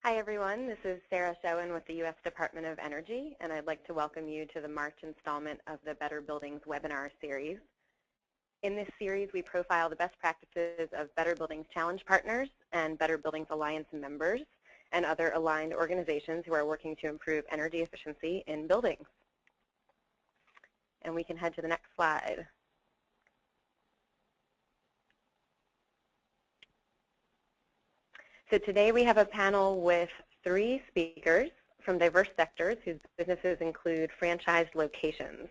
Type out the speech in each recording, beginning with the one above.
Hi, everyone. This is Sarah Schoen with the U.S. Department of Energy, and I'd like to welcome you to the March installment of the Better Buildings webinar series. In this series, we profile the best practices of Better Buildings Challenge partners and Better Buildings Alliance members and other aligned organizations who are working to improve energy efficiency in buildings. And we can head to the next slide. So today we have a panel with 3 speakers from diverse sectors whose businesses include franchised locations.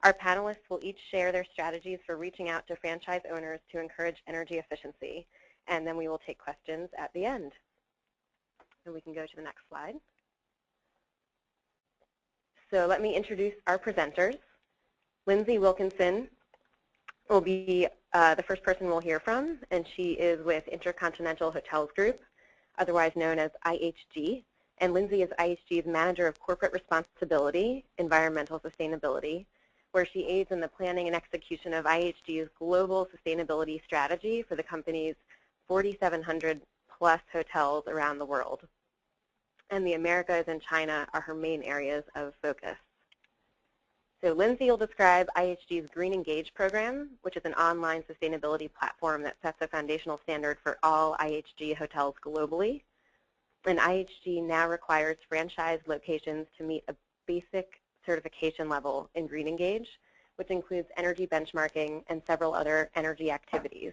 Our panelists will each share their strategies for reaching out to franchise owners to encourage energy efficiency, and then we will take questions at the end. And we can go to the next slide. So let me introduce our presenters. Lindsey Wilkinson will be the first person we'll hear from, and she is with InterContinental Hotels Group, otherwise known as IHG. And Lindsey is IHG's Manager of Corporate Responsibility, Environmental Sustainability, where she aids in the planning and execution of IHG's global sustainability strategy for the company's 4,700 plus hotels around the world. And the Americas and China are her main areas of focus. So Lindsey will describe IHG's Greengage program, which is an online sustainability platform that sets a foundational standard for all IHG hotels globally. And IHG now requires franchise locations to meet a basic certification level in Greengage, which includes energy benchmarking and several other energy activities.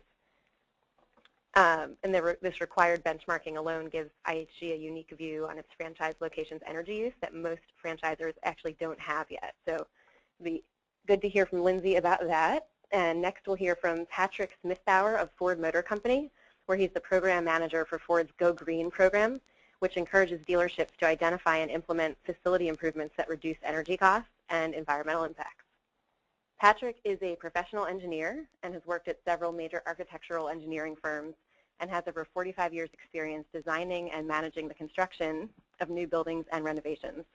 This required benchmarking alone gives IHG a unique view on its franchise locations' energy use that most franchisors actually don't have yet. So be good to hear from Lindsey about that. And next we'll hear from Patrick Smithbauer of Ford Motor Company, where he's the program manager for Ford's Go Green program, which encourages dealerships to identify and implement facility improvements that reduce energy costs and environmental impacts. Patrick is a professional engineer and has worked at several major architectural engineering firms and has over 45 years experience designing and managing the construction of new buildings and renovations.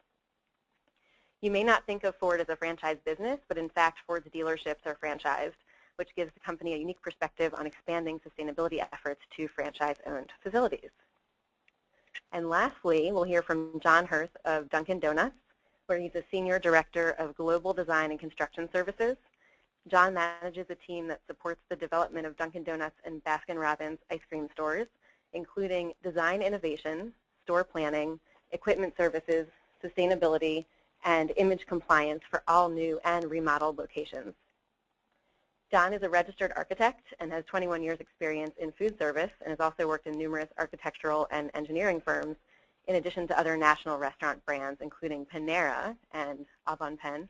You may not think of Ford as a franchise business, but in fact, Ford's dealerships are franchised, which gives the company a unique perspective on expanding sustainability efforts to franchise-owned facilities. And lastly, we'll hear from John Hurst of Dunkin Donuts, where he's a Senior Director of Global Design and Construction Services. John manages a team that supports the development of Dunkin Donuts and Baskin-Robbins ice cream stores, including design innovation, store planning, equipment services, sustainability, and image compliance for all new and remodeled locations. John is a registered architect and has 21 years experience in food service and has also worked in numerous architectural and engineering firms, in addition to other national restaurant brands, including Panera and Au Bon Pain.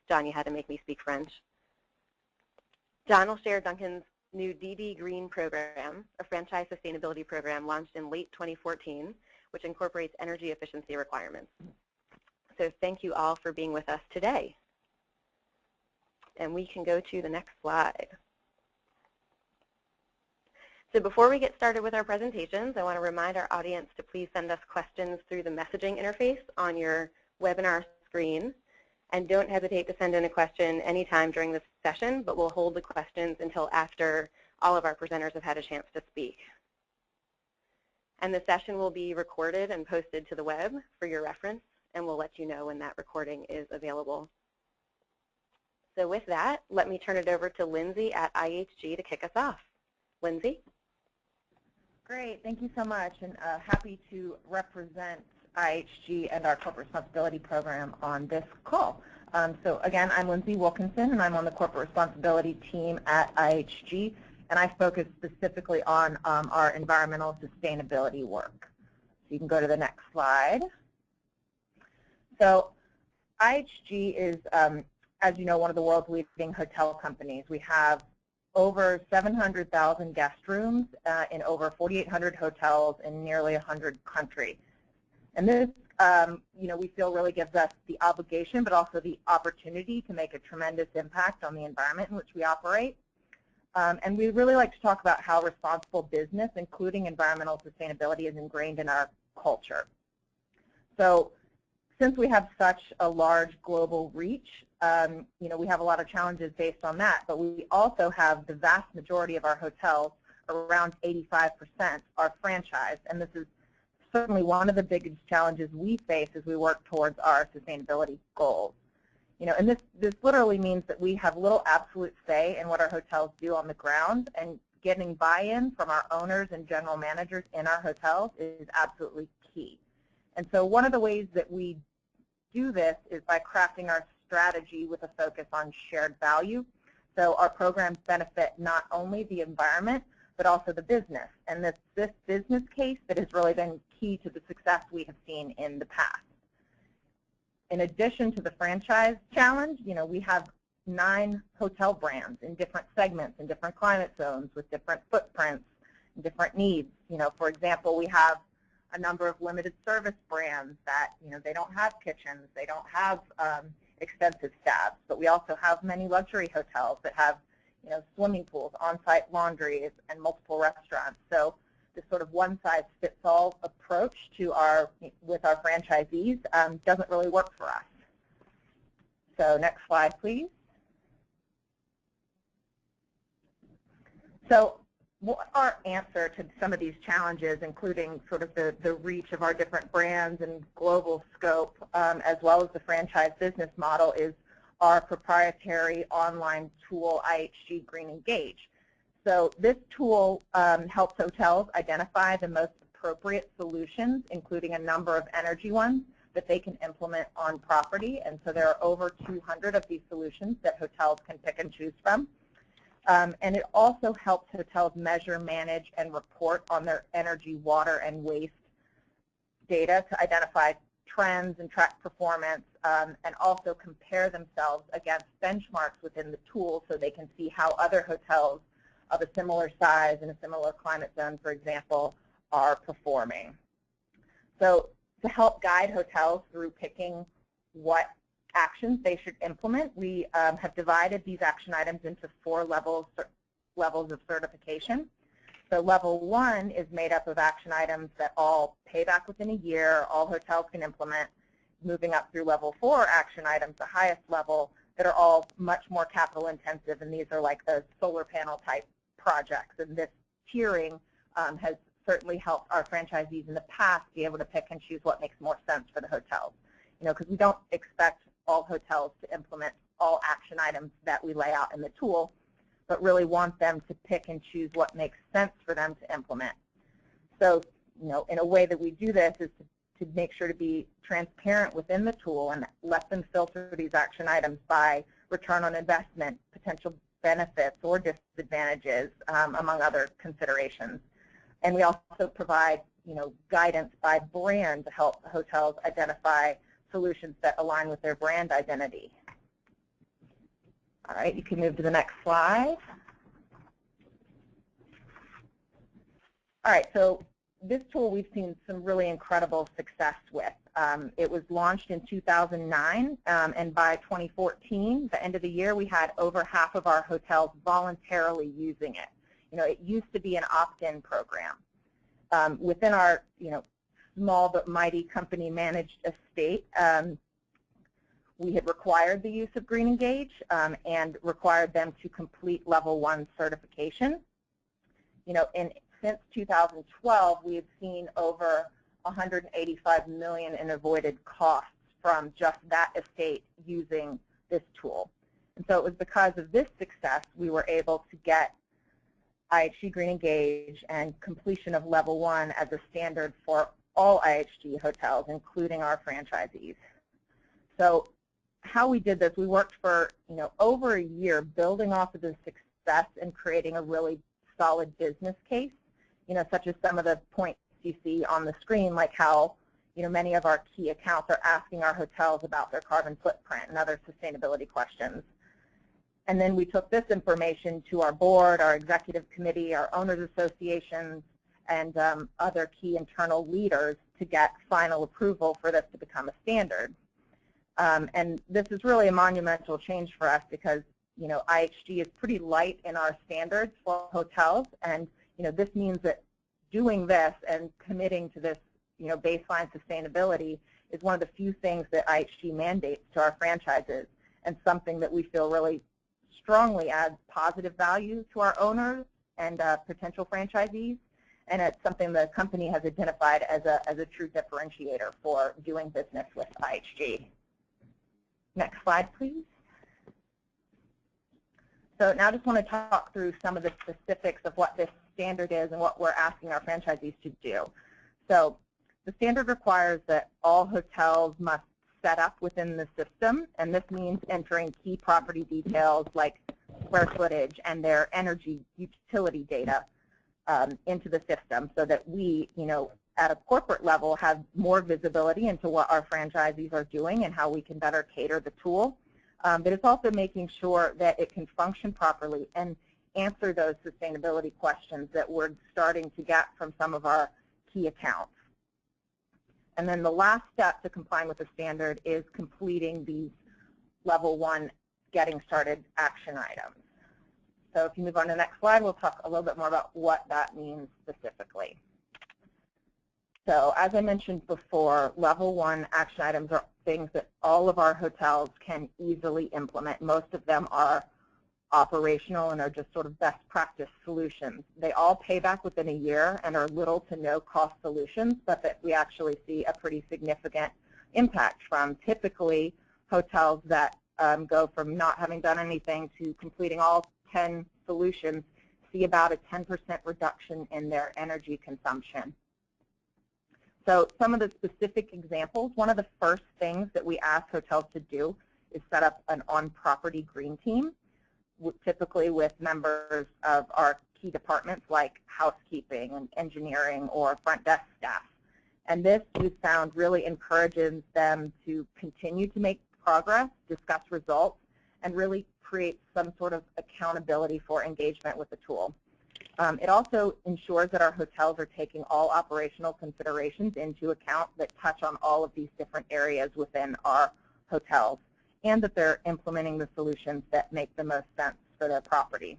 John, you had to make me speak French. John will share Dunkin's new DD Green program, a franchise sustainability program launched in late 2014, which incorporates energy efficiency requirements. So thank you all for being with us today. And we can go to the next slide. So before we get started with our presentations, I want to remind our audience to please send us questions through the messaging interface on your webinar screen. And don't hesitate to send in a question anytime during this session, but we'll hold the questions until after all of our presenters have had a chance to speak. And the session will be recorded and posted to the web for your reference, and we'll let you know when that recording is available. So with that, let me turn it over to Lindsey at IHG to kick us off. Lindsey? Great, thank you so much, and happy to represent IHG and our corporate responsibility program on this call. So again, I'm Lindsey Wilkinson, and I'm on the corporate responsibility team at IHG, and I focus specifically on our environmental sustainability work. So you can go to the next slide. So IHG is, as you know, one of the world's leading hotel companies. We have over 700,000 guest rooms in over 4,800 hotels in nearly 100 countries. And this, we feel really gives us the obligation, but also the opportunity to make a tremendous impact on the environment in which we operate. And we really like to talk about how responsible business, including environmental sustainability, is ingrained in our culture. So since we have such a large global reach, we have a lot of challenges based on that, but we also have the vast majority of our hotels, around 85%, are franchised, and this is certainly one of the biggest challenges we face as we work towards our sustainability goals. And this literally means that we have little absolute say in what our hotels do on the ground, and getting buy-in from our owners and general managers in our hotels is absolutely key. And so one of the ways that we do this is by crafting our strategy with a focus on shared value. So our programs benefit not only the environment, but also the business. And this business case that has really been key to the success we have seen in the past. In addition to the franchise challenge, we have 9 hotel brands in different segments, in different climate zones, with different footprints and different needs. For example, we have a number of limited service brands that, they don't have kitchens, they don't have extensive staffs, but we also have many luxury hotels that have, swimming pools, on-site laundries, and multiple restaurants. So this sort of one-size-fits-all approach with our franchisees doesn't really work for us. So next slide, please. So what our answer to some of these challenges, including sort of the reach of our different brands and global scope, as well as the franchise business model, is our proprietary online tool, IHG Greengage. So this tool helps hotels identify the most appropriate solutions, including a number of energy ones that they can implement on property. And so there are over 200 of these solutions that hotels can pick and choose from. And it also helps hotels measure, manage, and report on their energy, water, and waste data to identify trends and track performance, and also compare themselves against benchmarks within the tool so they can see how other hotels of a similar size in a similar climate zone, for example, are performing. So to help guide hotels through picking what actions they should implement, we have divided these action items into 4 levels of certification. So level 1 is made up of action items that all pay back within a year, all hotels can implement. Moving up through level 4 action items, the highest level, that are all much more capital intensive, and these are like the solar panel type projects. And this tiering has certainly helped our franchisees in the past be able to pick and choose what makes more sense for the hotels. Because we don't expect all hotels to implement all action items that we lay out in the tool, but really want them to pick and choose what makes sense for them to implement. So, in a way that we do this is to make sure to be transparent within the tool and let them filter these action items by return on investment, potential benefits or disadvantages, among other considerations. And we also provide, guidance by brand to help hotels identify solutions that align with their brand identity. All right, you can move to the next slide. All right, so this tool we've seen some really incredible success with. It was launched in 2009, and by 2014, the end of the year, we had over half of our hotels voluntarily using it. It used to be an opt-in program. Within our, small but mighty company managed estate, we had required the use of Greengage and required them to complete level 1 certification. Since 2012, we have seen over $185 million in avoided costs from just that estate using this tool. And so it was because of this success we were able to get IHG Greengage and completion of level 1 as a standard for all IHG hotels, including our franchisees. So how we did this, we worked for over a year building off of the success and creating a really solid business case, such as some of the points you see on the screen, like how many of our key accounts are asking our hotels about their carbon footprint and other sustainability questions. And then we took this information to our board, our executive committee, our owners associations, and other key internal leaders to get final approval for this to become a standard. And this is really a monumental change for us because, IHG is pretty light in our standards for hotels, and, this means that doing this and committing to this, baseline sustainability is one of the few things that IHG mandates to our franchises, and something that we feel really strongly adds positive value to our owners and potential franchisees, and it's something the company has identified as a true differentiator for doing business with IHG. Next slide, please. So now I just want to talk through some of the specifics of what this standard is and what we're asking our franchisees to do. So the standard requires that all hotels must set up within the system, and this means entering key property details like square footage and their energy utility data into the system so that we, at a corporate level have more visibility into what our franchisees are doing and how we can better cater the tool. But it's also making sure that it can function properly and answer those sustainability questions that we're starting to get from some of our key accounts. And then the last step to complying with the standard is completing these level 1 getting started action items. So if you move on to the next slide, we'll talk a little bit more about what that means specifically. So as I mentioned before, level 1 action items are things that all of our hotels can easily implement. Most of them are operational and are just sort of best practice solutions. They all pay back within a year and are little to no cost solutions, but that we actually see a pretty significant impact from. Typically, hotels that go from not having done anything to completing all 10 solutions see about a 10% reduction in their energy consumption. So some of the specific examples, one of the first things that we ask hotels to do is set up an on-property green team, typically with members of our key departments like housekeeping and engineering or front desk staff. And this, we've found, really encourages them to continue to make progress, discuss results, and really create some sort of accountability for engagement with the tool. It also ensures that our hotels are taking all operational considerations into account that touch on all of these different areas within our hotels, and that they're implementing the solutions that make the most sense for their property.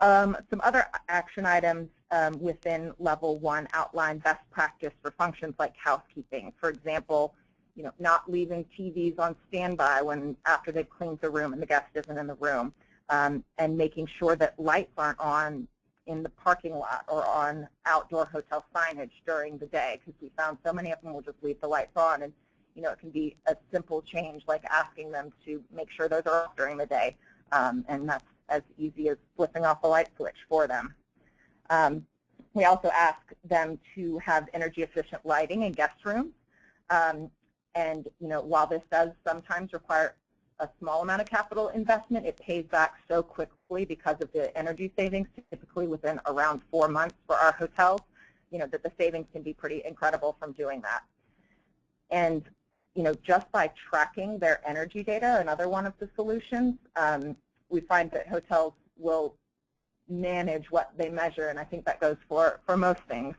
Some other action items within level 1 outline best practice for functions like housekeeping. For example, not leaving TVs on standby after they've cleaned the room and the guest isn't in the room. And making sure that lights aren't on in the parking lot or on outdoor hotel signage during the day, because we found so many of them will just leave the lights on, and it can be a simple change like asking them to make sure those are off during the day, and that's as easy as flipping off the light switch for them. We also ask them to have energy efficient lighting in guest rooms, and while this does sometimes require a small amount of capital investment, it pays back so quickly because of the energy savings, typically within around 4 months for our hotels, that the savings can be pretty incredible from doing that. And just by tracking their energy data, another one of the solutions, we find that hotels will manage what they measure, and I think that goes for most things.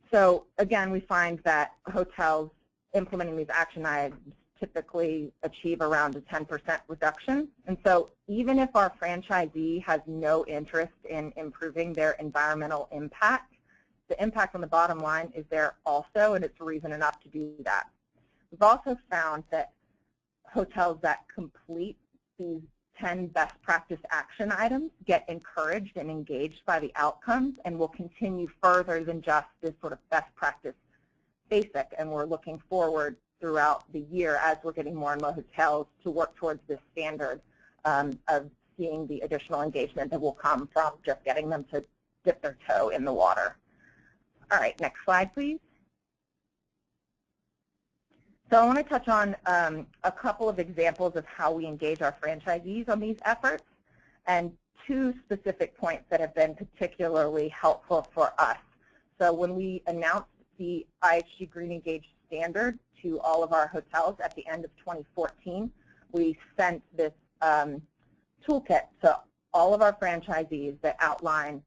So again, we find that hotels implementing these action items typically achieve around a 10% reduction. And so even if our franchisee has no interest in improving their environmental impact, the impact on the bottom line is there also, and it's reason enough to do that. We've also found that hotels that complete these 10 best practice action items get encouraged and engaged by the outcomes and will continue further than just this sort of best practice basic. And we're looking forward throughout the year as we're getting more and more hotels to work towards this standard of seeing the additional engagement that will come from just getting them to dip their toe in the water. All right, next slide, please. So I want to touch on a couple of examples of how we engage our franchisees on these efforts, and 2 specific points that have been particularly helpful for us. So when we announced the IHG Greengage standard to all of our hotels at the end of 2014, we sent this toolkit to all of our franchisees that outline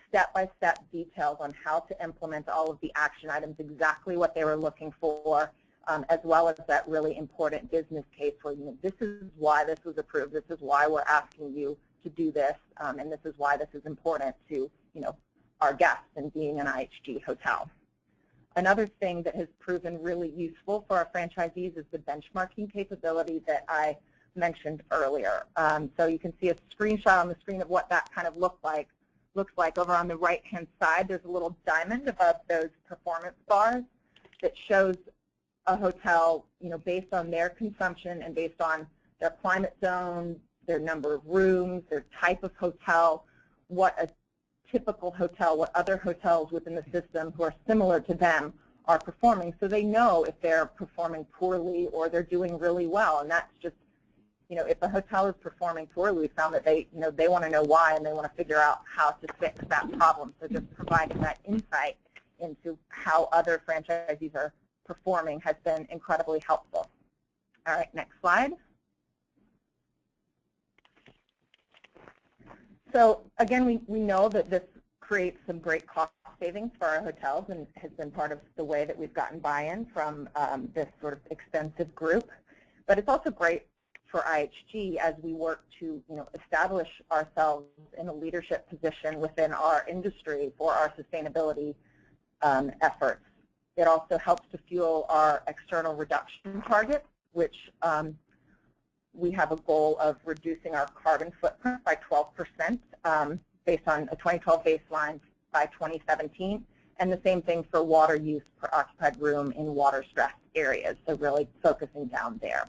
step-by-step details on how to implement all of the action items, exactly what they were looking for, as well as that really important business case where this is why this was approved, this is why we're asking you to do this, and this is why this is important to our guests and being an IHG hotel. Another thing that has proven really useful for our franchisees is the benchmarking capability that I mentioned earlier. So you can see a screenshot on the screen of what that kind of looked like looks like. Over on the right-hand side, there's a little diamond above those performance bars that shows a hotel, based on their consumption and based on their climate zone, their number of rooms, their type of hotel, what a typical hotel, what other hotels within the system who are similar to them are performing, so they know if they're performing poorly or they're doing really well. And that's just, if a hotel is performing poorly, we found that they want to know why and they want to figure out how to fix that problem. So just providing that insight into how other franchisees are performing has been incredibly helpful. All right, next slide. So again, we know that this creates some great cost savings for our hotels and has been part of the way that we've gotten buy-in from this sort of extensive group. But it's also great for IHG as we work to establish ourselves in a leadership position within our industry for our sustainability efforts. It also helps to fuel our external reduction targets, which we have a goal of reducing our carbon footprint by 12% based on a 2012 baseline by 2017, and the same thing for water use per occupied room in water-stressed areas, so really focusing down there.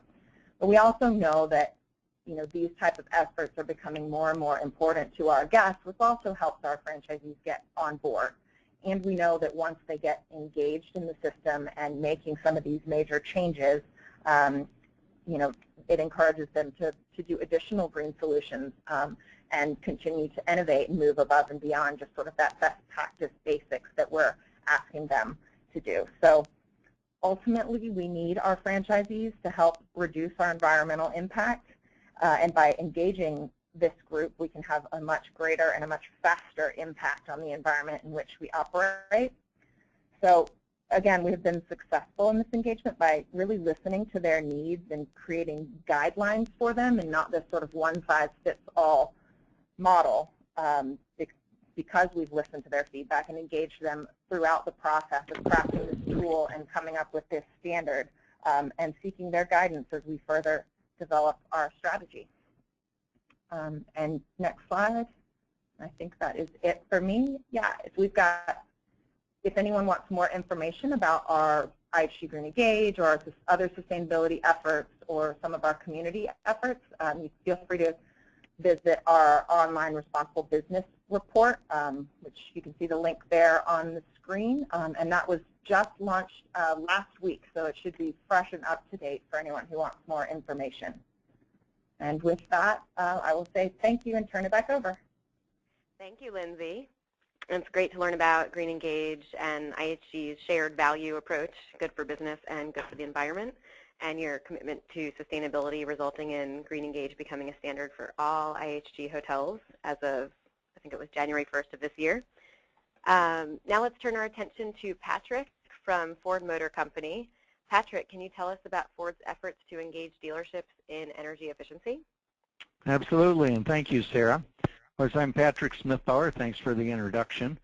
But we also know that these types of efforts are becoming more and more important to our guests, which also helps our franchisees get on board. And we know that once they get engaged in the system and making some of these major changes, it encourages them to do additional green solutions and continue to innovate and move above and beyond just sort of that best practice basics that we're asking them to do. So ultimately, we need our franchisees to help reduce our environmental impact, and by engaging this group, we can have a much greater and a much faster impact on the environment in which we operate. So again, we have been successful in this engagement by really listening to their needs and creating guidelines for them and not this sort of one-size-fits-all model, because we've listened to their feedback and engaged them throughout the process of crafting this tool and coming up with this standard and seeking their guidance as we further develop our strategy. And next slide. I think that is it for me. Yeah, if anyone wants more information about our IHG Greengage or our other sustainability efforts or some of our community efforts, you feel free to visit our online responsible business report, which you can see the link there on the screen. And that was just launched last week, so it should be fresh and up to date for anyone who wants more information. And with that, I will say thank you and turn it back over. Thank you, Lindsey. It's great to learn about Greengage and IHG's shared value approach, good for business and good for the environment, and your commitment to sustainability resulting in Greengage becoming a standard for all IHG hotels as of, I think it was January 1st of this year. Now let's turn our attention to Patrick from Ford Motor Company. Patrick, can you tell us about Ford's efforts to engage dealerships in energy efficiency? Absolutely, and thank you, Sarah. Of course, I'm Patrick Smithbauer. Thanks for the introduction.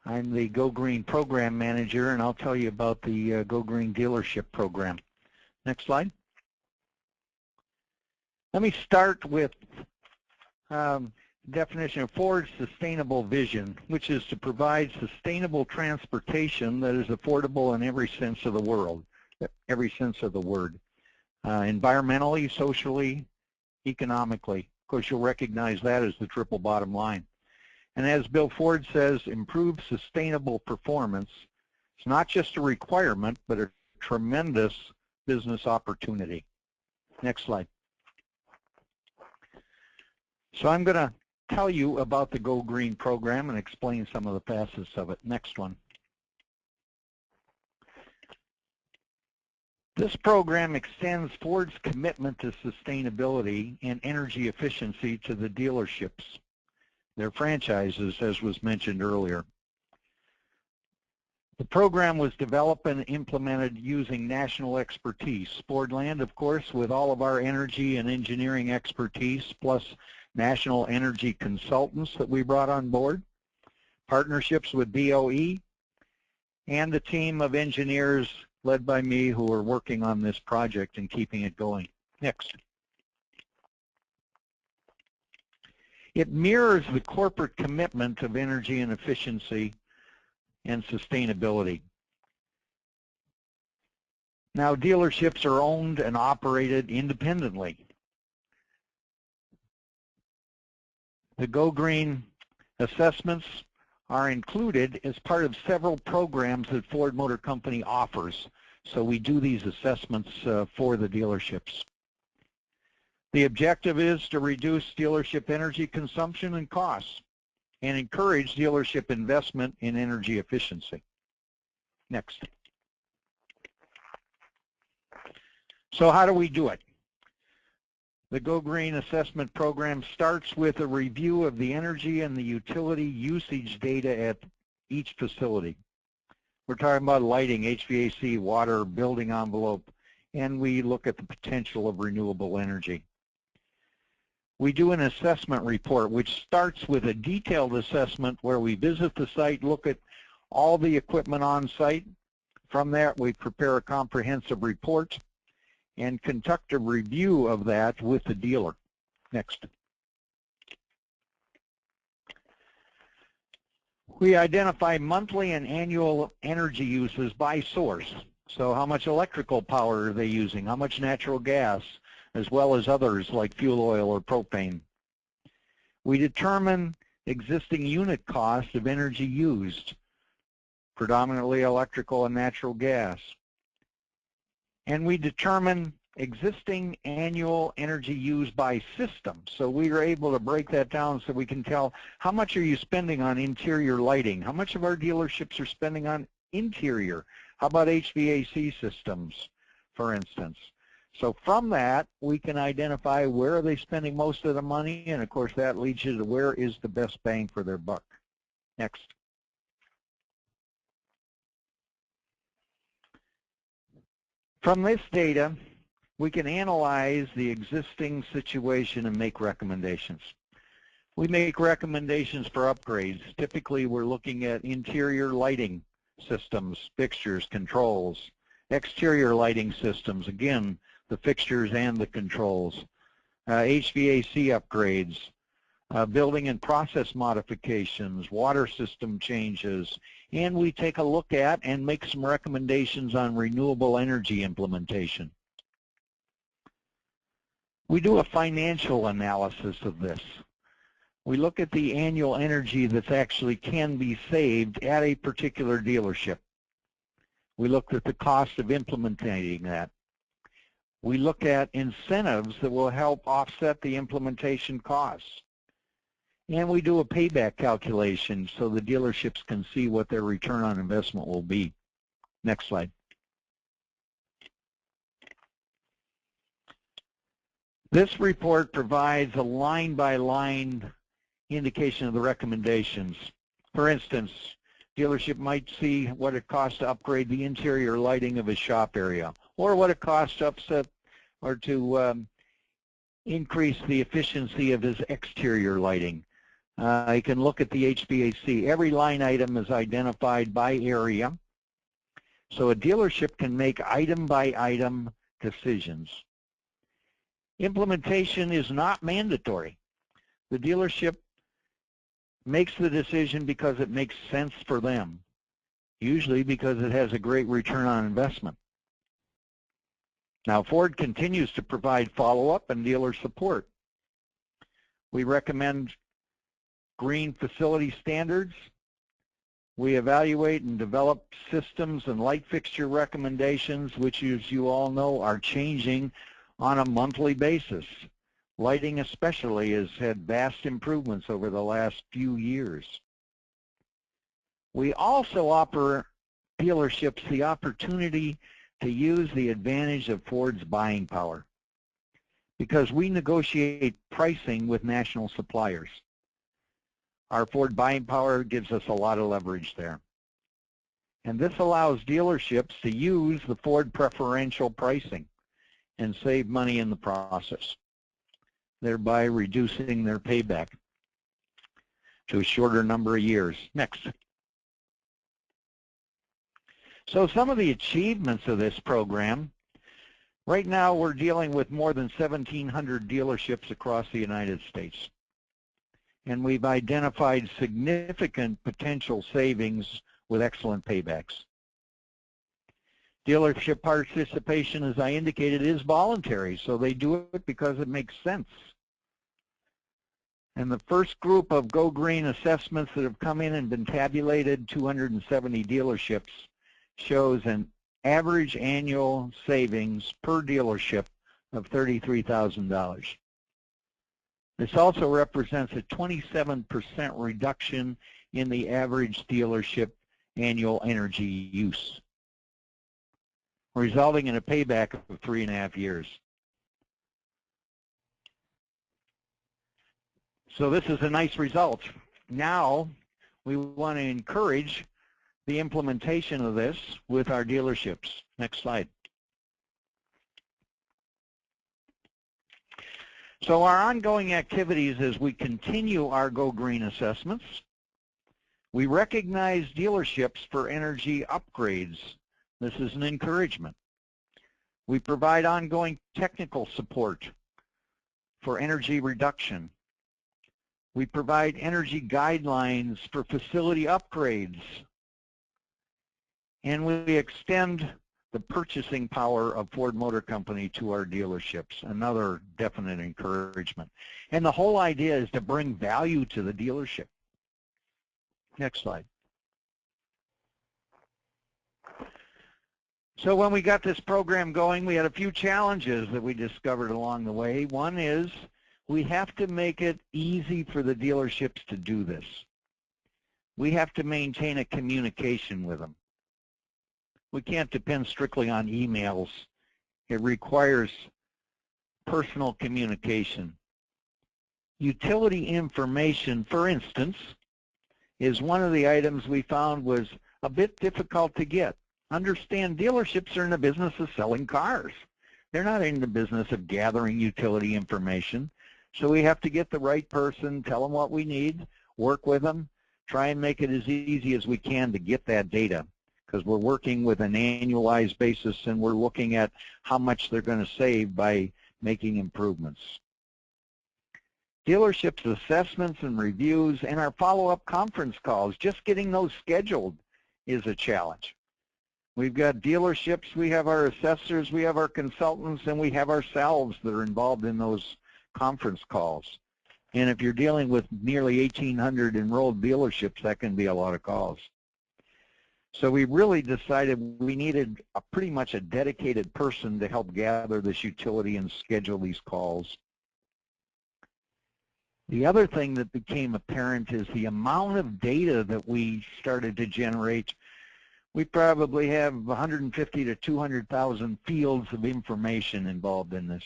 I'm the Go Green Program Manager, and I'll tell you about the Go Green Dealership Program. Next slide. Let me start with definition of Ford's sustainable vision, which is to provide sustainable transportation that is affordable in every sense of the world, every sense of the word, environmentally, socially, economically. Of course, you'll recognize that as the triple bottom line. And as Bill Ford says, improved sustainable performance is not just a requirement, but a tremendous business opportunity. Next slide. So I'm going to tell you about the Go Green program and explain some of the facets of it. Next one. This program extends Ford's commitment to sustainability and energy efficiency to the dealerships, their franchises, as was mentioned earlier. The program was developed and implemented using national expertise. Fordland, of course, with all of our energy and engineering expertise, plus national energy consultants that we brought on board, partnerships with DOE, and the team of engineers led by me who are working on this project and keeping it going. Next. It mirrors the corporate commitment of energy and efficiency and sustainability. Now, dealerships are owned and operated independently. The Go Green assessments are included as part of several programs that Ford Motor Company offers. So we do these assessments for the dealerships. The objective is to reduce dealership energy consumption and costs and encourage dealership investment in energy efficiency. Next. So how do we do it? The Go Green assessment program starts with a review of the energy and the utility usage data at each facility. We're talking about lighting, HVAC, water, building envelope, and we look at the potential of renewable energy. We do an assessment report, which starts with a detailed assessment where we visit the site, look at all the equipment on site. From there, we prepare a comprehensive report and conduct a review of that with the dealer. Next. We identify monthly and annual energy uses by source. So how much electrical power are they using? How much natural gas, as well as others like fuel oil or propane. We determine existing unit cost of energy used, predominantly electrical and natural gas. And we determine existing annual energy used by system. So we are able to break that down so we can tell how much are you spending on interior lighting, how much of our dealerships are spending on interior, how about HVAC systems, for instance. So from that, we can identify where are they spending most of the money, and of course that leads you to where is the best bang for their buck. Next. From this data, we can analyze the existing situation and make recommendations. We make recommendations for upgrades. Typically, we're looking at interior lighting systems, fixtures, controls, exterior lighting systems, again, the fixtures and the controls, HVAC upgrades, building and process modifications, water system changes, and we take a look at and make some recommendations on renewable energy implementation. We do a financial analysis of this. We look at the annual energy that actually can be saved at a particular dealership. We look at the cost of implementing that. We look at incentives that will help offset the implementation costs. And we do a payback calculation so the dealerships can see what their return on investment will be. Next slide. This report provides a line-by-line indication of the recommendations. For instance, dealership might see what it costs to upgrade the interior lighting of a shop area, or what it costs to upset or to increase the efficiency of his exterior lighting. You can look at the HVAC. Every line item is identified by area, so a dealership can make item-by-item decisions. Implementation is not mandatory. The dealership makes the decision because it makes sense for them, usually because it has a great return on investment. Now, Ford continues to provide follow-up and dealer support. We recommend green facility standards. We evaluate and develop systems and light fixture recommendations, which, as you all know, are changing on a monthly basis. Lighting especially has had vast improvements over the last few years. We also offer dealerships the opportunity to use the advantage of Ford's buying power, because we negotiate pricing with national suppliers. Our Ford buying power gives us a lot of leverage there. And this allows dealerships to use the Ford preferential pricing and save money in the process, thereby reducing their payback to a shorter number of years. Next. So some of the achievements of this program, right now we're dealing with more than 1,700 dealerships across the United States. and we've identified significant potential savings with excellent paybacks. Dealership participation, as I indicated, is voluntary, so they do it because it makes sense. And the first group of Go Green assessments that have come in and been tabulated, 270 dealerships, shows an average annual savings per dealership of $33,000. This also represents a 27% reduction in the average dealership annual energy use, resulting in a payback of 3.5 years. So this is a nice result. Now we want to encourage the implementation of this with our dealerships. Next slide. So our ongoing activities as we continue our Go Green assessments, we recognize dealerships for energy upgrades. This is an encouragement. We provide ongoing technical support for energy reduction. We provide energy guidelines for facility upgrades. And we extend the purchasing power of Ford Motor Company to our dealerships, another definite encouragement. And the whole idea is to bring value to the dealership. Next slide. So when we got this program going, we had a few challenges that we discovered along the way. One is we have to make it easy for the dealerships to do this. We have to maintain a communication with them. We can't depend strictly on emails. It requires personal communication. Utility information, for instance, is one of the items we found was a bit difficult to get. Understand, dealerships are in the business of selling cars. They're not in the business of gathering utility information. So we have to get the right person, tell them what we need, work with them, try and make it as easy as we can to get that data, because we're working with an annualized basis and we're looking at how much they're going to save by making improvements. Dealerships assessments and reviews and our follow-up conference calls, just getting those scheduled is a challenge. We've got dealerships, we have our assessors, we have our consultants, and we have ourselves that are involved in those conference calls. And if you're dealing with nearly 1,800 enrolled dealerships, that can be a lot of calls. So we really decided we needed pretty much a dedicated person to help gather this utility and schedule these calls. The other thing that became apparent is the amount of data that we started to generate. We probably have 150 to 200,000 fields of information involved in this.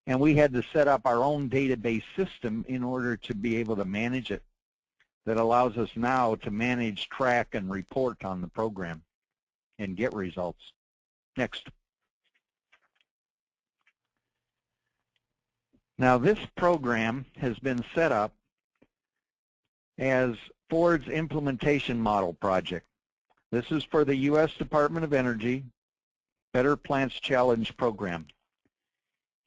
And we had to set up our own database system in order to be able to manage it. That allows us now to manage, track, and report on the program and get results. Next. Now this program has been set up as Ford's implementation model project. This is for the U.S. Department of Energy Better Plants Challenge program.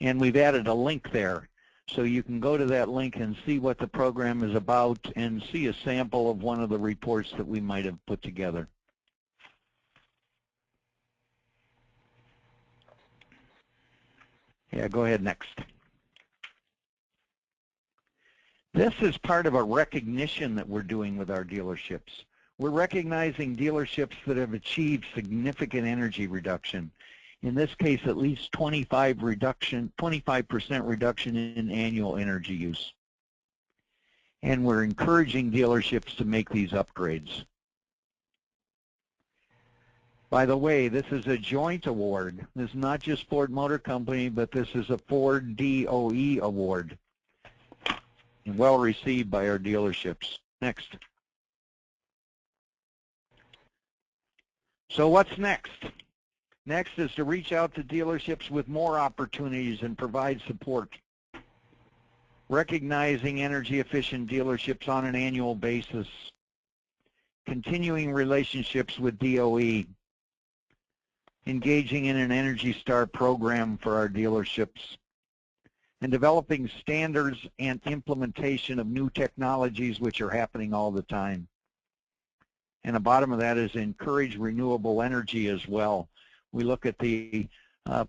And we've added a link there. So you can go to that link and see what the program is about and see a sample of one of the reports that we might have put together. Yeah, go ahead, next. This is part of a recognition that we're doing with our dealerships. We're recognizing dealerships that have achieved significant energy reduction. In this case, at least 25% reduction in annual energy use. And we're encouraging dealerships to make these upgrades. By the way, this is a joint award. This is not just Ford Motor Company, but this is a Ford DOE award. And well received by our dealerships. Next. So what's next? Next is to reach out to dealerships with more opportunities and provide support. Recognizing energy efficient dealerships on an annual basis. Continuing relationships with DOE. Engaging in an Energy Star program for our dealerships. and developing standards and implementation of new technologies which are happening all the time. And the bottom of that is encourage renewable energy as well. We look at the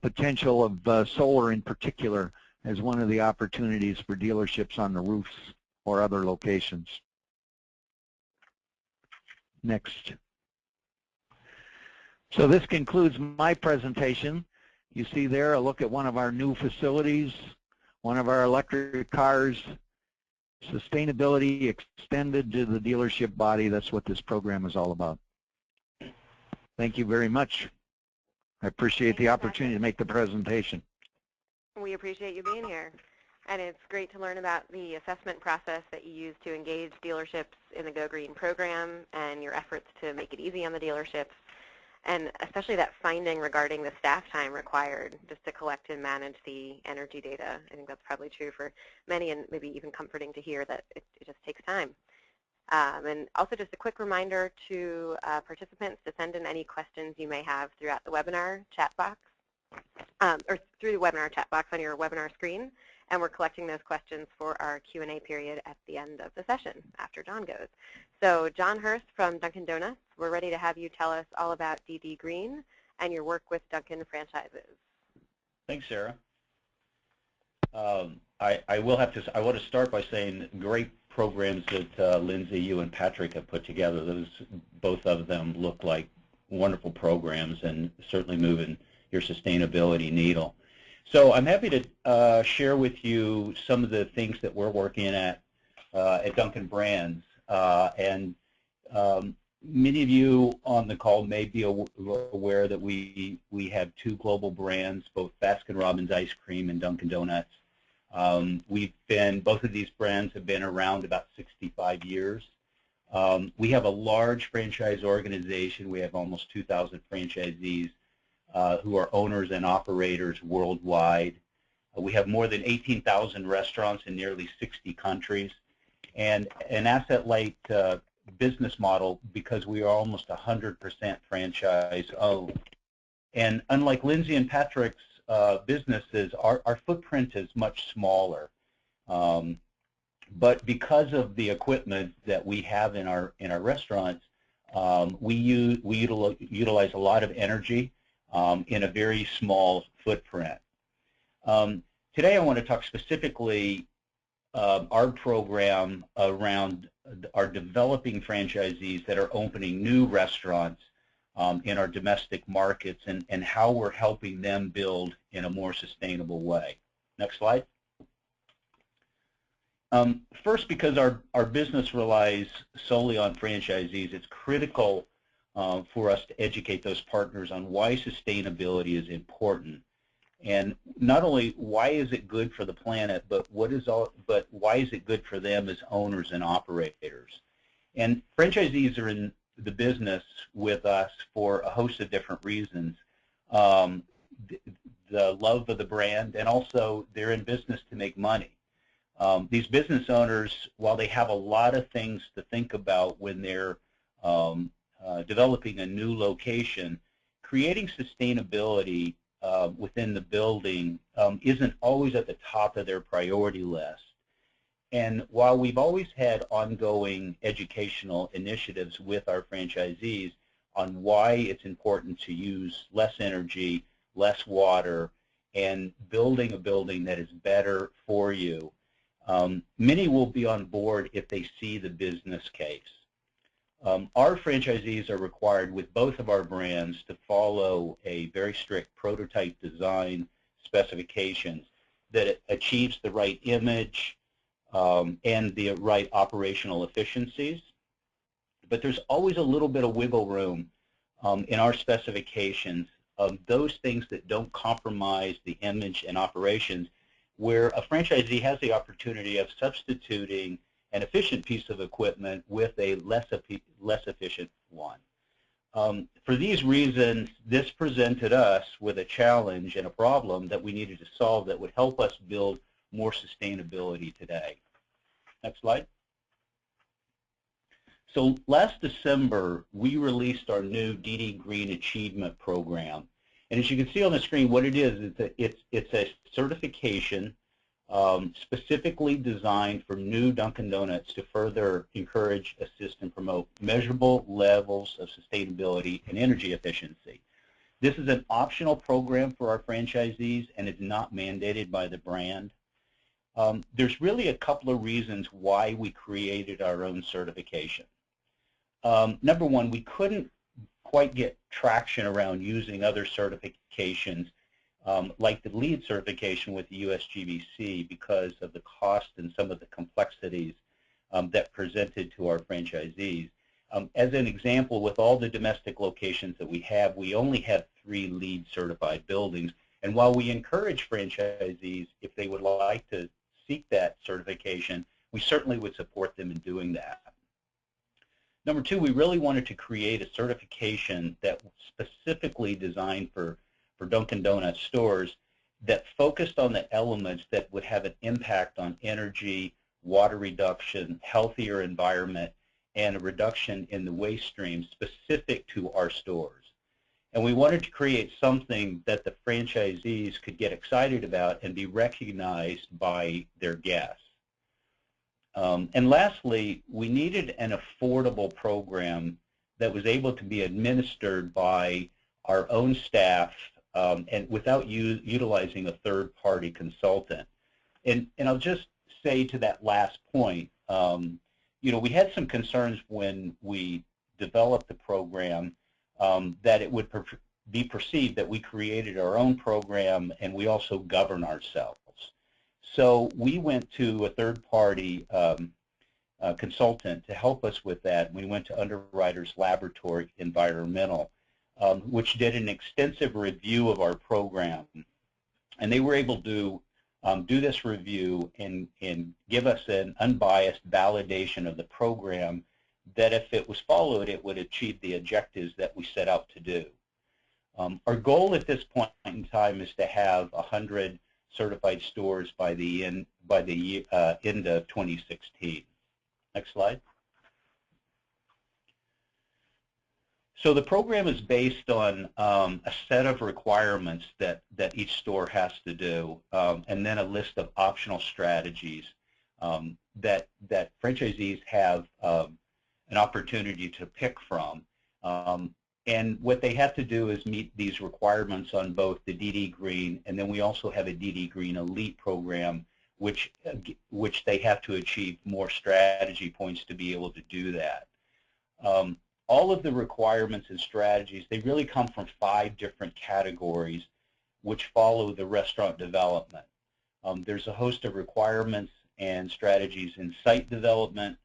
potential of solar in particular as one of the opportunities for dealerships on the roofs or other locations. Next. So this concludes my presentation. You see there a look at one of our new facilities, one of our electric cars, sustainability extended to the dealership body. That's what this program is all about. Thank you very much. I appreciate the opportunity to make the presentation. We appreciate you being here. And it's great to learn about the assessment process that you use to engage dealerships in the Go Green program and your efforts to make it easy on the dealerships, and especially that finding regarding the staff time required just to collect and manage the energy data. I think that's probably true for many, and maybe even comforting to hear that it just takes time. And also just a quick reminder to participants to send in any questions you may have throughout the webinar chat box, or through the webinar chat box on your webinar screen. And we're collecting those questions for our Q&A period at the end of the session after John goes. So John Hurst from Dunkin' Donuts, we're ready to have you tell us all about DD Green and your work with Dunkin' franchises. Thanks, Sarah. I want to start by saying great programs that Lindsey, you and Patrick have put together. Both of them look like wonderful programs and certainly moving your sustainability needle. So I'm happy to share with you some of the things that we're working at Dunkin Brands. Many of you on the call may be aware that we have two global brands, both Baskin-Robbins Ice Cream and Dunkin' Donuts. Both of these brands have been around about 65 years. We have a large franchise organization. We have almost 2,000 franchisees who are owners and operators worldwide. We have more than 18,000 restaurants in nearly 60 countries, and an asset-light business model because we are almost 100% franchise owned. And unlike Lindsey and Patrick's businesses, our footprint is much smaller. But because of the equipment that we have in our restaurants, we utilize a lot of energy in a very small footprint. Today I want to talk specifically our program around our developing franchisees that are opening new restaurants in our domestic markets, and how we're helping them build in a more sustainable way. Next slide. First, because our business relies solely on franchisees, it's critical for us to educate those partners on why sustainability is important. And not only why is it good for the planet, but why is it good for them as owners and operators. And franchisees are in the business with us for a host of different reasons. The love of the brand, and also they're in business to make money. These business owners, while they have a lot of things to think about when they're developing a new location, creating sustainability within the building isn't always at the top of their priority list. And while we've always had ongoing educational initiatives with our franchisees on why it's important to use less energy, less water, and building a building that is better for you, many will be on board if they see the business case. Our franchisees are required with both of our brands to follow a very strict prototype design specifications that achieves the right image and the right operational efficiencies. But there's always a little bit of wiggle room in our specifications of those things that don't compromise the image and operations, where a franchisee has the opportunity of substituting an efficient piece of equipment with a less efficient one. For these reasons, this presented us with a challenge and a problem that we needed to solve that would help us build more sustainability today. Next slide. So last December, we released our new DD Green Achievement Program. And as you can see on the screen, what it is, it's a certification specifically designed for new Dunkin' Donuts to further encourage, assist, and promote measurable levels of sustainability and energy efficiency. This is an optional program for our franchisees, and it's not mandated by the brand. There's really a couple of reasons why we created our own certification. Number one, we couldn't quite get traction around using other certifications like the LEED certification with the USGBC because of the cost and some of the complexities that presented to our franchisees. As an example, with all the domestic locations that we only have 3 LEED certified buildings, and while we encourage franchisees, if they would like to seek that certification, we certainly would support them in doing that. Number two, we really wanted to create a certification that was specifically designed for Dunkin' Donuts stores that focused on the elements that would have an impact on energy, water reduction, healthier environment, and a reduction in the waste stream specific to our stores. And we wanted to create something that the franchisees could get excited about and be recognized by their guests. And lastly, we needed an affordable program that was able to be administered by our own staff and without utilizing a third-party consultant. And I'll just say to that last point, you know, we had some concerns when we developed the program that it would be perceived that we created our own program and we also govern ourselves. So we went to a third-party consultant to help us with that. We went to Underwriters Laboratory Environmental, which did an extensive review of our program. And they were able to do this review and give us an unbiased validation of the program that if it was followed, it would achieve the objectives that we set out to do. Our goal at this point in time is to have 100 certified stores by the end of 2016. Next slide. So the program is based on a set of requirements that each store has to do, and then a list of optional strategies that franchisees have an opportunity to pick from. And what they have to do is meet these requirements on both the DD Green, and then we also have a DD Green Elite program, which they have to achieve more strategy points to be able to do that. All of the requirements and strategies, they really come from 5 different categories which follow the restaurant development. There's a host of requirements and strategies in site development,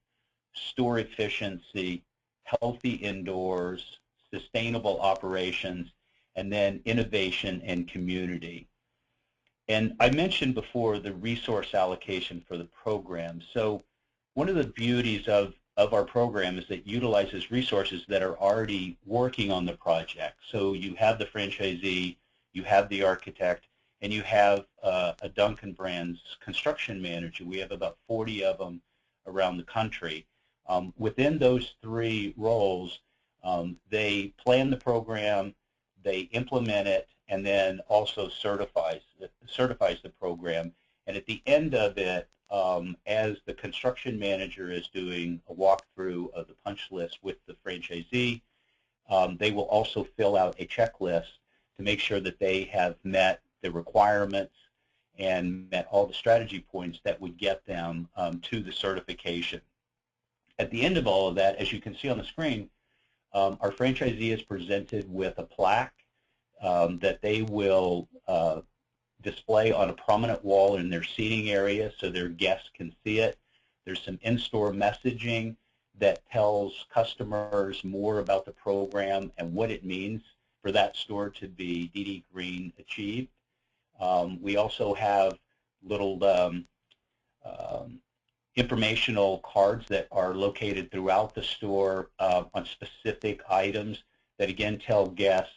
store efficiency, healthy indoors, sustainable operations, and then innovation and community. And I mentioned before the resource allocation for the program. So one of the beauties of our program is that it utilizes resources that are already working on the project. So you have the franchisee, you have the architect, and you have a Dunkin Brands construction manager. We have about 40 of them around the country. Within those 3 roles, they plan the program, they implement it, and then also certifies the program. And at the end of it, as the construction manager is doing a walkthrough of the punch list with the franchisee, they will also fill out a checklist to make sure that they have met the requirements and met all the strategy points that would get them to the certification. At the end of all of that, as you can see on the screen, our franchisee is presented with a plaque that they will display on a prominent wall in their seating area so their guests can see it. There's some in-store messaging that tells customers more about the program and what it means for that store to be DD Green achieved. We also have little informational cards that are located throughout the store on specific items that again tell guests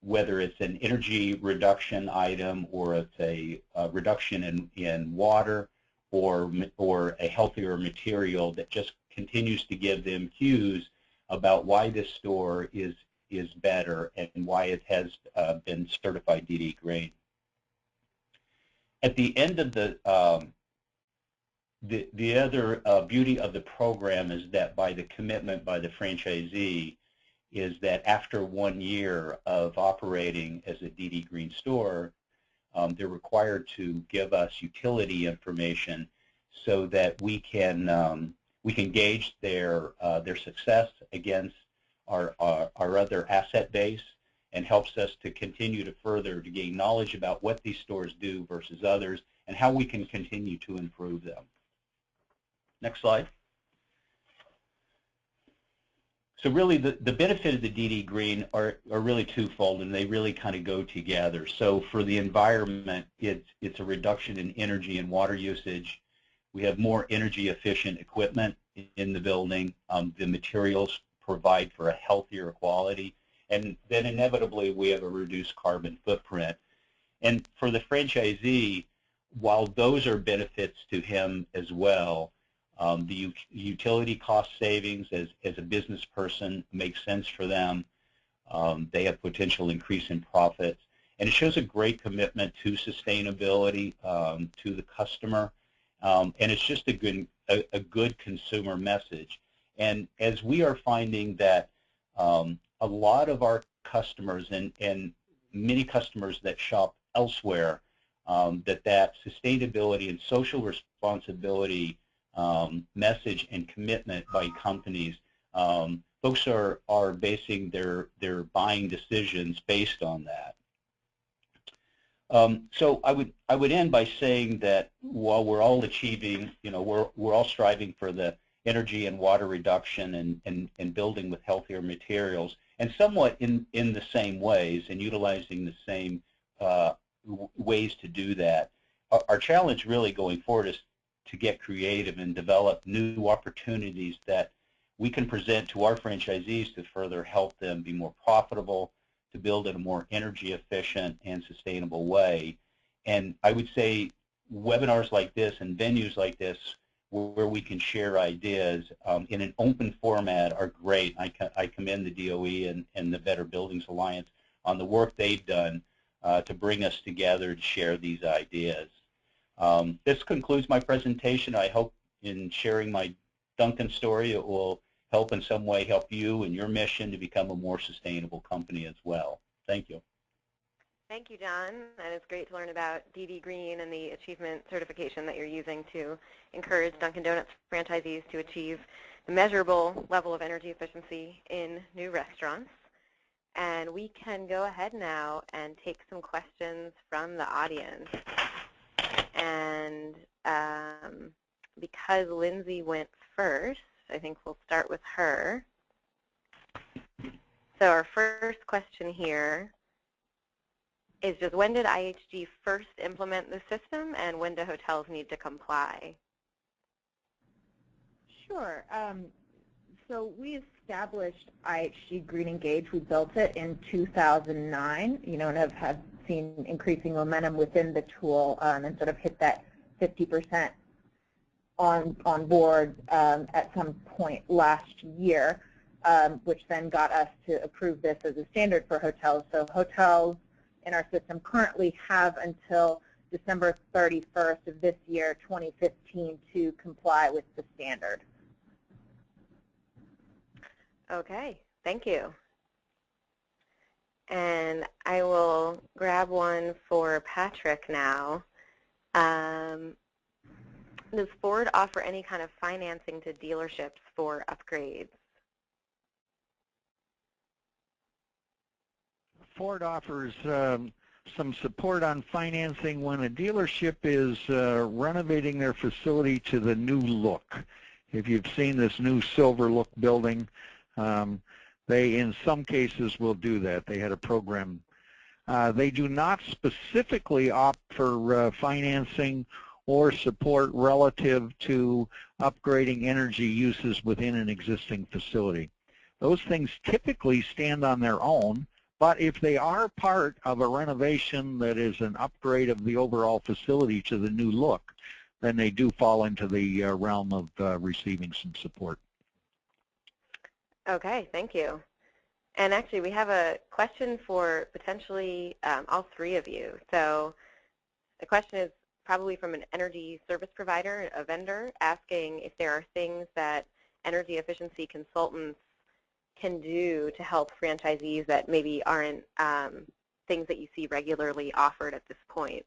whether it's an energy reduction item or it's a reduction in water or a healthier material that just continues to give them cues about why this store is better and why it has been certified DD Green. At the end of the other beauty of the program is that by the commitment by the franchisee is that after 1 year of operating as a DD Green store, they're required to give us utility information so that we can gauge their success against our other asset base, and helps us to continue to further to gain knowledge about what these stores do versus others and how we can continue to improve them. Next slide. So really the benefit of the DD Green are really twofold, and they really kind of go together. So for the environment, it's a reduction in energy and water usage. We have more energy efficient equipment in the building. The materials provide for a healthier quality. And then inevitably we have a reduced carbon footprint. And for the franchisee, while those are benefits to him as well, the utility cost savings as a business person makes sense for them. They have potential increase in profits. And it shows a great commitment to sustainability to the customer. And it's just a good consumer message. And as we are finding that a lot of our customers and many customers that shop elsewhere, that sustainability and social responsibility message and commitment by companies, folks are basing their buying decisions based on that. So I would end by saying that while we're all achieving, we're all striving for the energy and water reduction and building with healthier materials, and somewhat in the same ways and utilizing the same ways to do that. Our challenge really going forward is to get creative and develop new opportunities that we can present to our franchisees to further help them be more profitable, to build in a more energy efficient and sustainable way. And I would say webinars like this and venues like this where we can share ideas in an open format are great. I commend the DOE and the Better Buildings Alliance on the work they've done to bring us together to share these ideas. This concludes my presentation. I hope in sharing my Dunkin story it will help in some way help you in your mission to become a more sustainable company as well. Thank you. Thank you, John. And it's great to learn about DD Green and the achievement certification that you're using to encourage Dunkin' Donuts franchisees to achieve the measurable level of energy efficiency in new restaurants. And we can go ahead now and take some questions from the audience. And because Lindsey went first, I think we'll start with her. So our first question here is just, when did IHG first implement the system, and when do hotels need to comply? Sure. So we established IHG Greengage. We built it in 2009, and have seen increasing momentum within the tool, and sort of hit that 50% on board at some point last year, which then got us to approve this as a standard for hotels. So hotels in our system currently have until December 31st of this year, 2015, to comply with the standard. Okay, thank you. And I will grab one for Patrick now. Does Ford offer any kind of financing to dealerships for upgrades? Ford offers some support on financing when a dealership is renovating their facility to the new look. If you've seen this new silver look building, they in some cases will do that. They had a program. They do not specifically opt for financing or support relative to upgrading energy uses within an existing facility. Those things typically stand on their own, but if they are part of a renovation that is an upgrade of the overall facility to the new look, then they do fall into the realm of receiving some support. Okay, thank you. And actually, we have a question for potentially all three of you. So the question is, probably from an energy service provider, a vendor, asking if there are things that energy efficiency consultants can do to help franchisees that maybe aren't things that you see regularly offered at this point.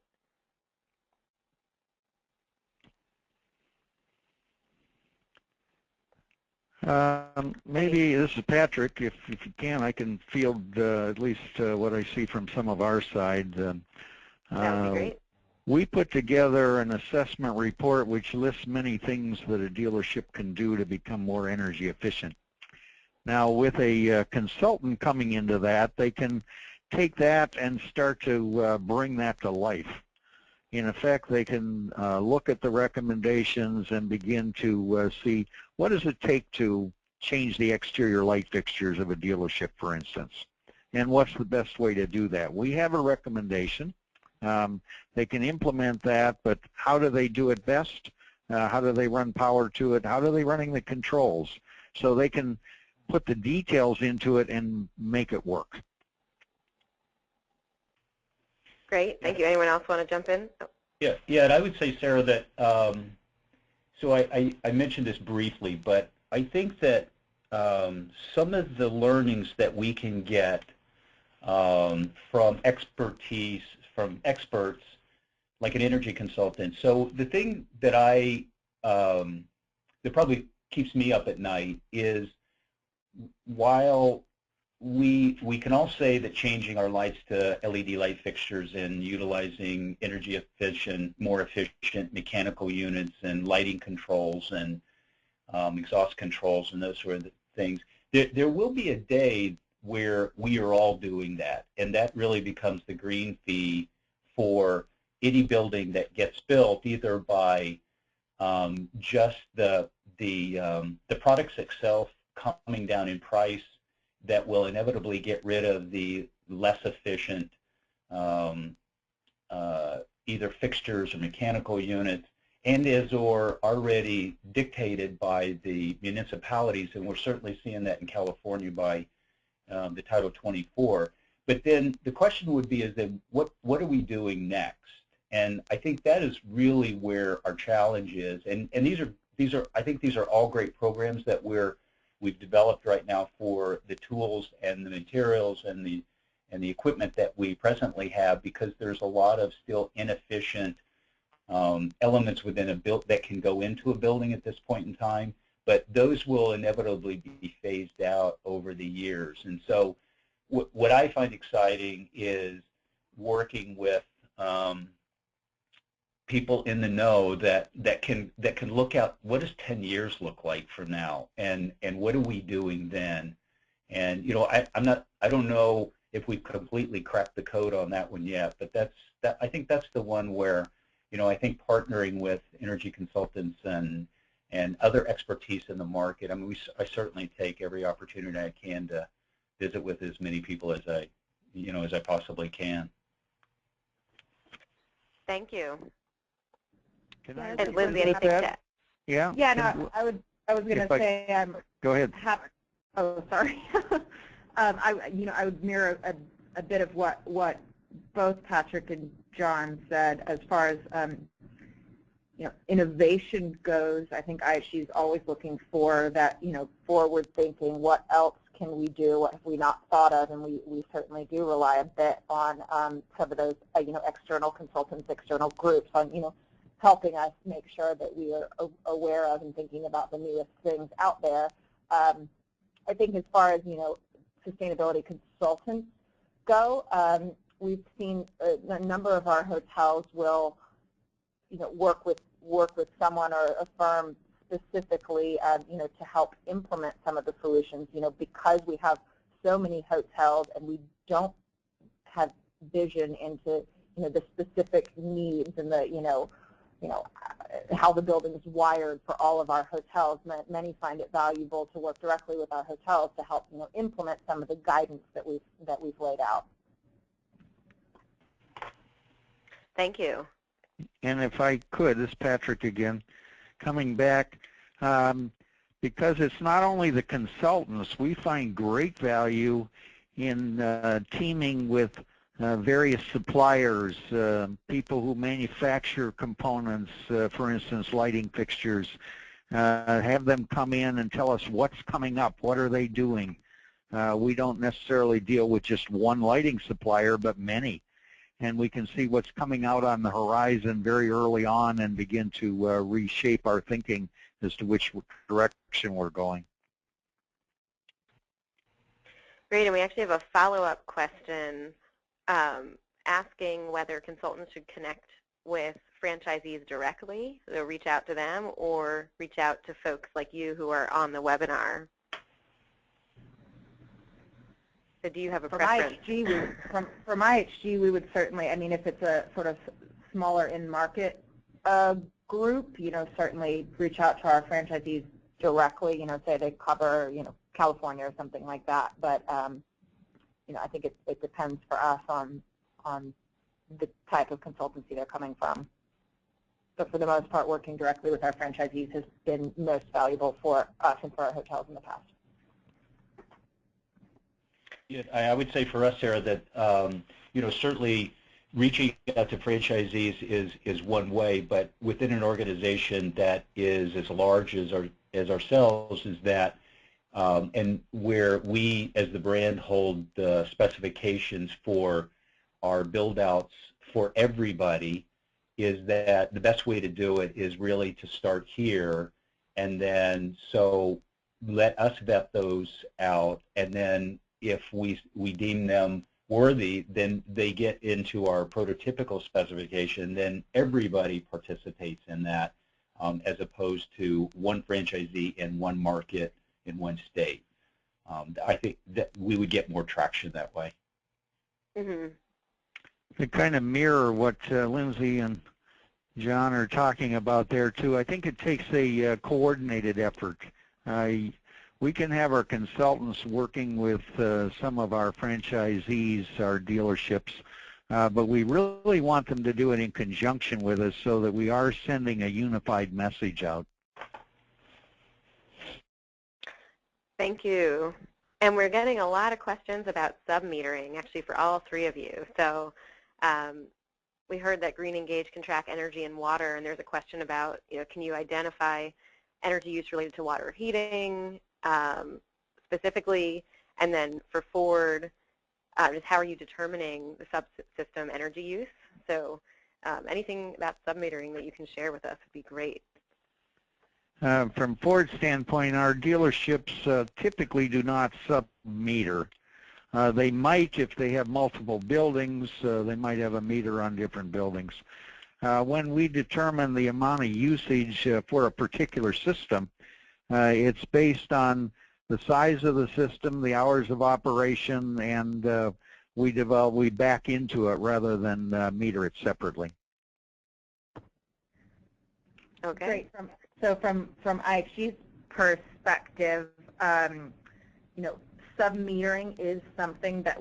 Maybe, this is Patrick, if you can, I can field at least what I see from some of our side. That would be great. We put together an assessment report which lists many things that a dealership can do to become more energy efficient. Now, with a consultant coming into that, they can take that and start to bring that to life. In effect, they can look at the recommendations and begin to see what does it take to change the exterior light fixtures of a dealership, for instance, and what's the best way to do that. We have a recommendation. They can implement that, but how do they do it best? How do they run power to it? How are they running the controls? So they can put the details into it and make it work. Great, thank you. Anyone else want to jump in? Oh. Yeah, and I would say, Sarah, that so I mentioned this briefly, but I think that some of the learnings that we can get from expertise, from experts like an energy consultant. So the thing that that probably keeps me up at night is, while we can all say that changing our lights to LED light fixtures and utilizing energy efficient, more efficient mechanical units and lighting controls and exhaust controls and those sort of things, there will be a day where we are all doing that, and that really becomes the green fee for any building that gets built, either by just the products itself coming down in price that will inevitably get rid of the less efficient either fixtures or mechanical units, and or already dictated by the municipalities, and we're certainly seeing that in California by the Title 24. But then the question would be, is then what are we doing next? And I think that is really where our challenge is. And these are I think these are all great programs that we've developed right now for the tools and the materials and the equipment that we presently have, because there's a lot of still inefficient elements within a build that can go into a building at this point in time, but those will inevitably be phased out over the years. And so what I find exciting is working with people in the know that can look out, what does 10 years look like from now, and what are we doing then? And you know, I don't know if we've completely cracked the code on that one yet, but I think that's the one where, you know, I think partnering with energy consultants and other expertise in the market, I mean, I certainly take every opportunity I can to visit with as many people as I possibly can. Thank you. And Lindsey, anything to add? Yeah. Yeah, no, I was going to say I'm. Go ahead. Oh, sorry. I would mirror a bit of what both Patrick and John said as far as innovation goes. I think IHG is always looking for that, forward thinking. What else can we do? What have we not thought of? And we certainly do rely a bit on some of those external consultants, external groups on helping us make sure that we are aware of and thinking about the newest things out there. I think as far as sustainability consultants go, we've seen a number of our hotels will work with someone or a firm specifically to help implement some of the solutions, because we have so many hotels and we don't have vision into the specific needs and the how the building is wired for all of our hotels. Many find it valuable to work directly with our hotels to help implement some of the guidance that we've laid out. Thank you. And if I could, this is Patrick again, coming back, because it's not only the consultants, we find great value in teaming with various suppliers, people who manufacture components, for instance, lighting fixtures, have them come in and tell us what's coming up, what are they doing. We don't necessarily deal with just one lighting supplier, but many. And we can see what's coming out on the horizon very early on and begin to reshape our thinking as to which direction we're going. Great, and we actually have a follow-up question asking whether consultants should connect with franchisees directly, so reach out to them, or reach out to folks like you who are on the webinar. So do you have a preference? From IHG, we would certainly, I mean, if it's a sort of smaller in-market group, certainly reach out to our franchisees directly, say they cover, California or something like that. But, I think it depends for us on the type of consultancy they're coming from. But for the most part, working directly with our franchisees has been most valuable for us and for our hotels in the past. Yeah, I would say for us, Sarah, that certainly reaching out to franchisees is one way, but within an organization that is as large as ourselves, is that and where we as the brand hold the specifications for our build-outs for everybody, is that the best way to do it is really to start here, and then so let us vet those out, and then if we deem them worthy, then they get into our prototypical specification, then everybody participates in that, as opposed to one franchisee in one market in one state. I think that we would get more traction that way. Mm-hmm. To kind of mirror what Lindsey and John are talking about there too, I think it takes a coordinated effort. We can have our consultants working with some of our franchisees, our dealerships, but we really want them to do it in conjunction with us so that we are sending a unified message out. Thank you. And we're getting a lot of questions about sub-metering, actually, for all three of you. So we heard that Greengage can track energy and water, and there's a question about, can you identify energy use related to water heating specifically, and then for Ford, just how are you determining the subsystem energy use? So anything about sub-metering that you can share with us would be great. From Ford's standpoint, our dealerships typically do not sub-meter. They might, if they have multiple buildings, they might have a meter on different buildings. When we determine the amount of usage for a particular system, it's based on the size of the system, the hours of operation, and we back into it rather than meter it separately. Okay. Great. So from IHG's perspective, sub-metering is something that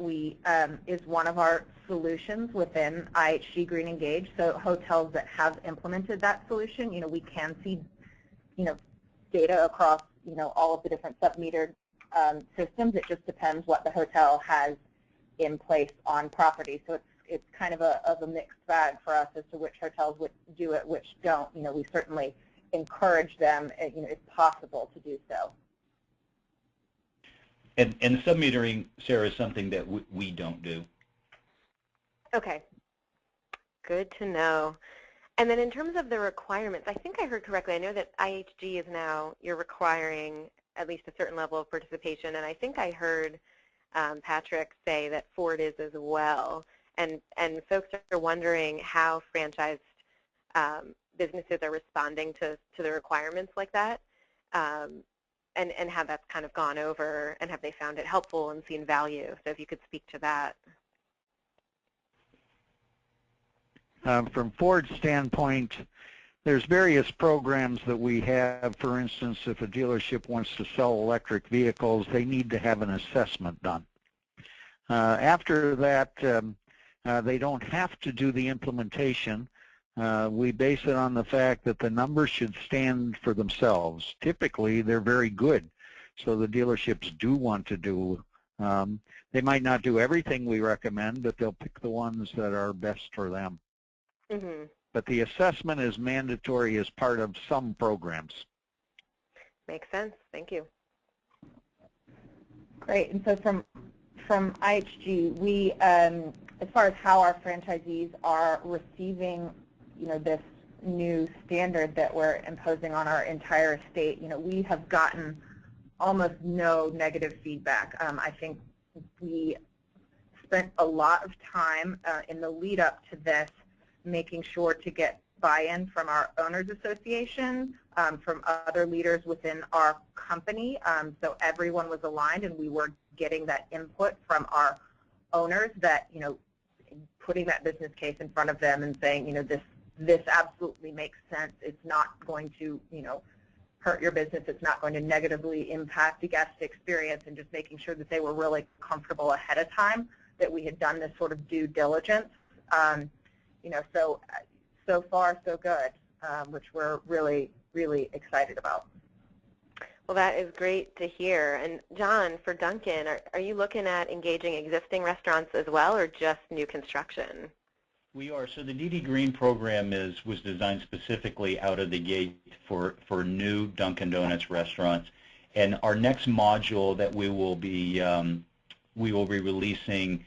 is one of our solutions within IHG Greengage. So hotels that have implemented that solution, we can see, data across, all of the different sub-metered systems. It just depends what the hotel has in place on property. So it's kind of a mixed bag for us as to which hotels would do it, which don't. We certainly encourage them, if possible, to do so. And sub-metering, Sarah, is something that we don't do. Okay. Good to know. And then in terms of the requirements, I think I heard correctly. I know that IHG is now, you're requiring at least a certain level of participation, and I think I heard Patrick say that Ford is as well. And folks are wondering how franchised businesses are responding to the requirements like that, and how that's kind of gone over, and have they found it helpful and seen value. So if you could speak to that. From Ford's standpoint, there's various programs that we have. For instance, if a dealership wants to sell electric vehicles, they need to have an assessment done. After that, they don't have to do the implementation. We base it on the fact that the numbers should stand for themselves. Typically, they're very good, so the dealerships do want to do They might not do everything we recommend, but they'll pick the ones that are best for them. Mm-hmm. But the assessment is mandatory as part of some programs. Makes sense. Thank you. Great. And so from IHG, we, as far as how our franchisees are receiving, this new standard that we're imposing on our entire estate, we have gotten almost no negative feedback. I think we spent a lot of time in the lead up to this making sure to get buy-in from our owners association, from other leaders within our company, so everyone was aligned and we were getting that input from our owners that, putting that business case in front of them and saying, this absolutely makes sense. It's not going to, hurt your business. It's not going to negatively impact the guest experience, and just making sure that they were really comfortable ahead of time that we had done this sort of due diligence. So far so good, which we're really, really excited about. Well, that is great to hear. And John, for Dunkin, are you looking at engaging existing restaurants as well, or just new construction? We are. So the DD Green program was designed specifically out of the gate for new Dunkin' Donuts restaurants. And our next module that we will be releasing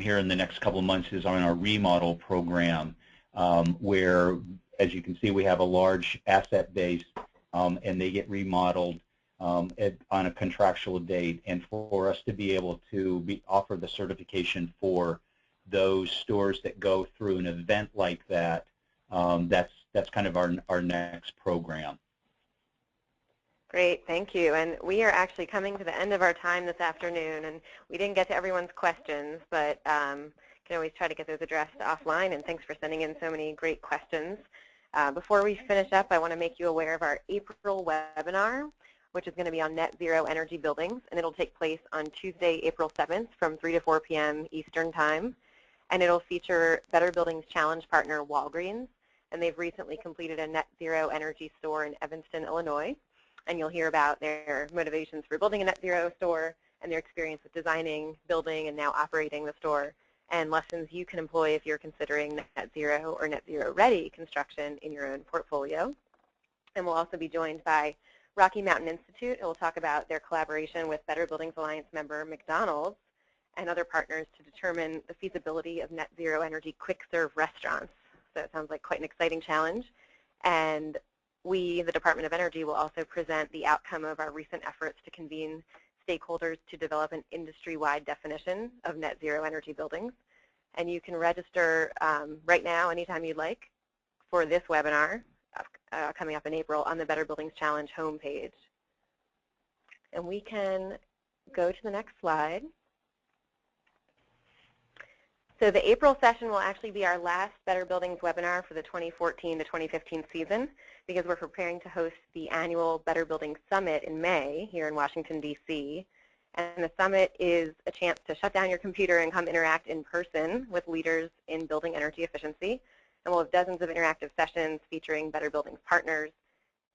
here in the next couple of months is on our remodel program, where, as you can see, we have a large asset base, and they get remodeled on a contractual date. And for us to be able to offer the certification for those stores that go through an event like that, that's kind of our next program. Great, thank you. And we are actually coming to the end of our time this afternoon, and we didn't get to everyone's questions, but can always try to get those addressed offline, and thanks for sending in so many great questions. Before we finish up, I want to make you aware of our April webinar, which is going to be on net zero energy buildings, and it'll take place on Tuesday, April 7th from 3 to 4 p.m. Eastern Time. And it'll feature Better Buildings Challenge partner Walgreens, and they've recently completed a net zero energy store in Evanston, Illinois. And you'll hear about their motivations for building a net zero store and their experience with designing, building, and now operating the store, and lessons you can employ if you're considering net zero or net zero ready construction in your own portfolio. And we'll also be joined by Rocky Mountain Institute, who will talk about their collaboration with Better Buildings Alliance member McDonald's and other partners to determine the feasibility of net zero energy quick serve restaurants. So it sounds like quite an exciting challenge. And we, the Department of Energy, will also present the outcome of our recent efforts to convene stakeholders to develop an industry-wide definition of net zero energy buildings. And you can register right now, anytime you'd like, for this webinar coming up in April on the Better Buildings Challenge homepage. And we can go to the next slide. So the April session will actually be our last Better Buildings webinar for the 2014 to 2015 season, because we're preparing to host the annual Better Buildings Summit in May here in Washington, D.C. And the summit is a chance to shut down your computer and come interact in person with leaders in building energy efficiency. And we'll have dozens of interactive sessions featuring Better Buildings partners,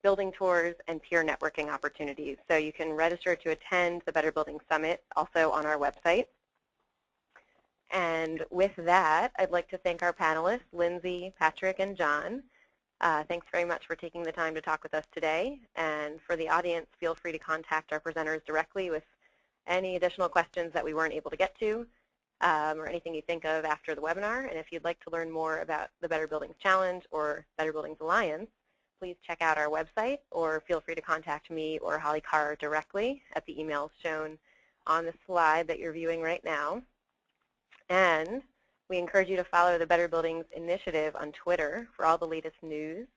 building tours, and peer networking opportunities. So you can register to attend the Better Buildings Summit also on our website. And with that, I'd like to thank our panelists, Lindsey, Patrick, and John. Thanks very much for taking the time to talk with us today. And for the audience, feel free to contact our presenters directly with any additional questions that we weren't able to get to, or anything you think of after the webinar. And if you'd like to learn more about the Better Buildings Challenge or Better Buildings Alliance, please check out our website, or feel free to contact me or Holly Carr directly at the emails shown on the slide that you're viewing right now. And we encourage you to follow the Better Buildings Initiative on Twitter for all the latest news